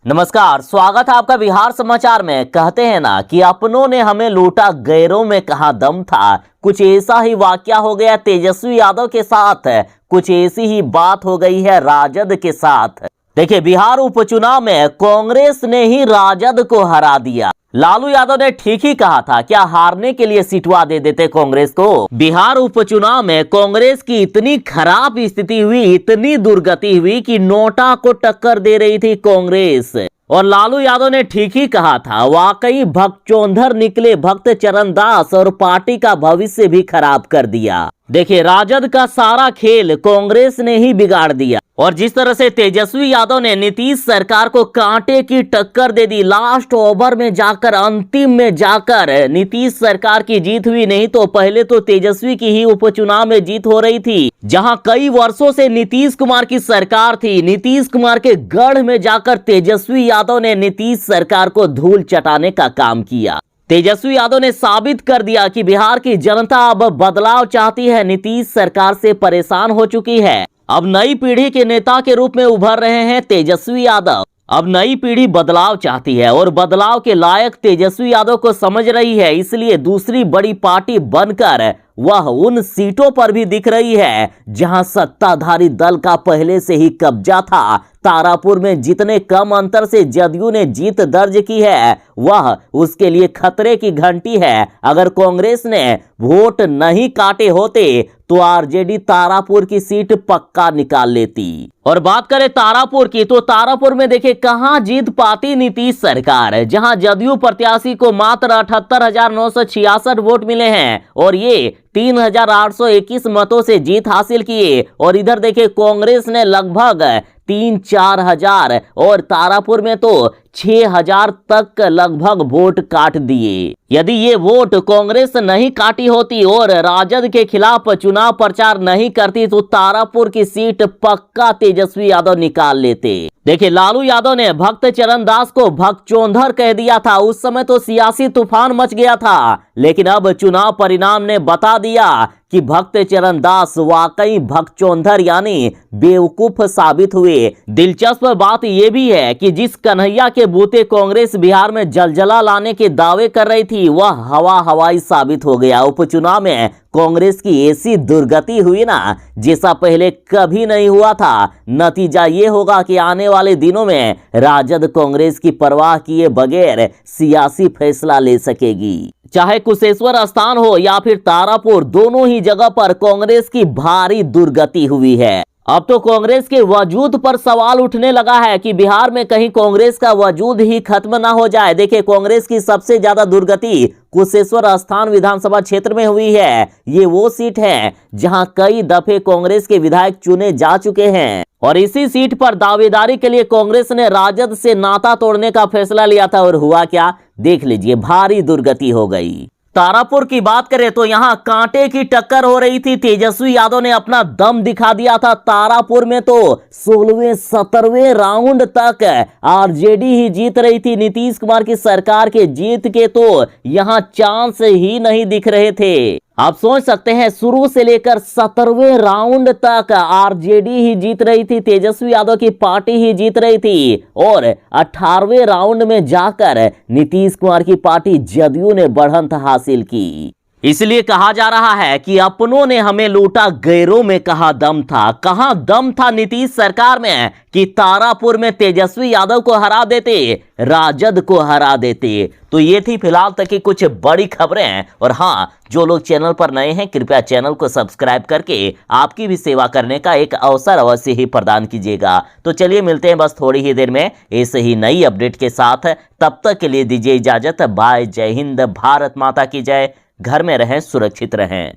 नमस्कार, स्वागत है आपका बिहार समाचार में। कहते हैं ना कि अपनों ने हमें लूटा, गैरों में कहाँ दम था। कुछ ऐसा ही वाकया हो गया तेजस्वी यादव के साथ, कुछ ऐसी ही बात हो गई है राजद के साथ। देखिए, बिहार उपचुनाव में कांग्रेस ने ही राजद को हरा दिया। लालू यादव ने ठीक ही कहा था, क्या हारने के लिए सिटवा दे देते कांग्रेस को। बिहार उपचुनाव में कांग्रेस की इतनी खराब स्थिति हुई, इतनी दुर्गति हुई कि नोटा को टक्कर दे रही थी कांग्रेस। और लालू यादव ने ठीक ही कहा था, वाकई भगचोंधर निकले भक्त चरणदास और पार्टी का भविष्य भी खराब कर दिया। देखिए, राजद का सारा खेल कांग्रेस ने ही बिगाड़ दिया। और जिस तरह से तेजस्वी यादव ने नीतीश सरकार को कांटे की टक्कर दे दी, लास्ट ओवर में जाकर, अंतिम में जाकर नीतीश सरकार की जीत हुई। नहीं तो पहले तो तेजस्वी की ही उपचुनाव में जीत हो रही थी, जहां कई वर्षों से नीतीश कुमार की सरकार थी। नीतीश कुमार के गढ़ में जाकर तेजस्वी यादव ने नीतीश सरकार को धूल चटाने का काम किया। तेजस्वी यादव ने साबित कर दिया कि बिहार की जनता अब बदलाव चाहती है, नीतीश सरकार से परेशान हो चुकी है। अब नई पीढ़ी के नेता के रूप में उभर रहे हैं तेजस्वी यादव। अब नई पीढ़ी बदलाव चाहती है और बदलाव के लायक तेजस्वी यादव को समझ रही है। इसलिए दूसरी बड़ी पार्टी बनकर वह उन सीटों पर भी दिख रही है जहां सत्ताधारी दल का पहले से ही कब्जा था। तारापुर में जितने कम अंतर से जदयू ने जीत दर्ज की है, वह उसके लिए खतरे की घंटी है। अगर कांग्रेस ने वोट नहीं काटे होते तो आरजेडी तारापुर की सीट पक्का निकाल लेती। और बात करें तारापुर की, तो तारापुर में देखिए कहां जीत पाती नीतीश सरकार, जहां जदयू प्रत्याशी को मात्र 78,966 वोट मिले हैं और ये 3,821 मतों से जीत हासिल किए। और इधर देखिए कांग्रेस ने लगभग 3-4 हजार और तारापुर में तो 6,000 तक लगभग वोट काट दिए। यदि ये वोट कांग्रेस नहीं काटी होती और राजद के खिलाफ चुनाव प्रचार नहीं करती तो तारापुर की सीट पक्का तेजस्वी यादव निकाल लेते। देखिए, लालू यादव ने भक्त चरणदास को भगचोंधर कह दिया था। उस समय तो सियासी तूफान मच गया था, लेकिन अब चुनाव परिणाम ने बता दिया कि भक्त चरणदास वाकई भगचोंधर यानी बेवकूफ साबित हुए। दिलचस्प बात यह भी है कि जिस कन्हैया के बूते कांग्रेस बिहार में जलजला लाने के दावे कर रही थी, वह हवाई साबित हो गया। उपचुनाव में कांग्रेस की ऐसी दुर्गति हुई ना, जैसा पहले कभी नहीं हुआ था। नतीजा ये होगा कि आने वाले दिनों में राजद कांग्रेस की परवाह किए बगैर सियासी फैसला ले सकेगी। चाहे कुशेश्वर स्थान हो या फिर तारापुर, दोनों ही जगह पर कांग्रेस की भारी दुर्गति हुई है। अब तो कांग्रेस के वजूद पर सवाल उठने लगा है कि बिहार में कहीं कांग्रेस का वजूद ही खत्म ना हो जाए। देखिए, कांग्रेस की सबसे ज्यादा दुर्गति कुशेश्वर स्थान विधानसभा क्षेत्र में हुई है। ये वो सीट है जहां कई दफे कांग्रेस के विधायक चुने जा चुके हैं और इसी सीट पर दावेदारी के लिए कांग्रेस ने राजद से नाता तोड़ने का फैसला लिया था। और हुआ क्या, देख लीजिए, भारी दुर्गति हो गई। तारापुर की बात करें तो यहां कांटे की टक्कर हो रही थी। तेजस्वी यादव ने अपना दम दिखा दिया था। तारापुर में तो 16वें 17वें राउंड तक आरजेडी ही जीत रही थी। नीतीश कुमार की सरकार के जीत के तो यहां चांस ही नहीं दिख रहे थे। आप सोच सकते हैं, शुरू से लेकर 17वें राउंड तक आरजेडी ही जीत रही थी, तेजस्वी यादव की पार्टी ही जीत रही थी। और 18वें राउंड में जाकर नीतीश कुमार की पार्टी जदयू ने बढ़त हासिल की। इसलिए कहा जा रहा है कि अपनों ने हमें लूटा, गैरों में कहां दम था। कहां दम था नीतीश सरकार में कि तारापुर में तेजस्वी यादव को हरा देते, राजद को हरा देते। तो ये थी फिलहाल तक की कुछ बड़ी खबरें। और हाँ, जो लोग चैनल पर नए हैं, कृपया चैनल को सब्सक्राइब करके आपकी भी सेवा करने का एक अवसर अवश्य ही प्रदान कीजिएगा। तो चलिए मिलते हैं बस थोड़ी ही देर में ऐसे ही नई अपडेट के साथ। तब तक के लिए दीजिए इजाजत। बाय, जय हिंद, भारत माता की जय। घर में रहें, सुरक्षित रहें।